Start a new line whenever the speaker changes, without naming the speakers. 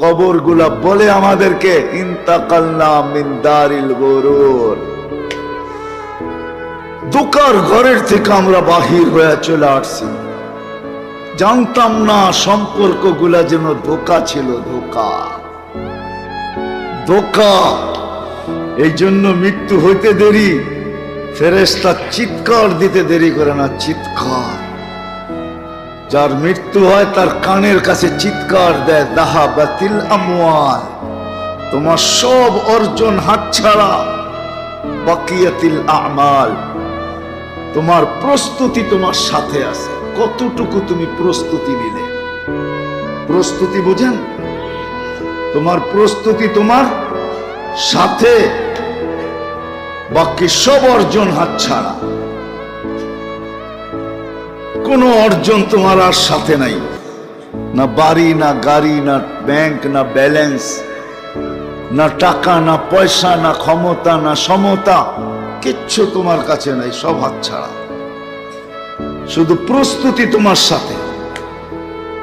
কবরগুলা বলে আমাদেরকে ইন্তাকালনা মিন দারিল গুরুর, ধোঁকার ঘরের থেকে আমরা বাহির হয়ে চলে আসছি। জানতাম না সম্পর্কগুলা যেন ধোঁকা ছিল, ধোঁকা ধোঁকা। এই জন্য মৃত্যু হইতে দেরি, ফেরেশতা চিৎকার দিতে দেরি করে না, চিৎকার। যার মৃত্যু হয় তার কানের কাছে চিৎকার দেয়, যাহাবাতিল আমওয়াল, তোমার সব অর্জন হাতছাড়া। বাকিয়াতিল আমাল, তোমার প্রস্তুতি তোমার সাথে আছে। কতটুকু তুমি প্রস্তুতি নিলে? প্রস্তুতি বুঝেন? তোমার প্রস্তুতি তোমার সাথে, বাকি সব অর্জন হাতছাড়া। কোনো অর্জন তোমার আর সাথে নাই, না বাড়ি, না গাড়ি, না ব্যাংক, না ব্যালেন্স, না টাকা, না পয়সা, না ক্ষমতা, না সমতা, কিচ্ছু তোমার কাছে নাই, সব হাতছাড়া। শুধু প্রস্তুতি তোমার সাথে।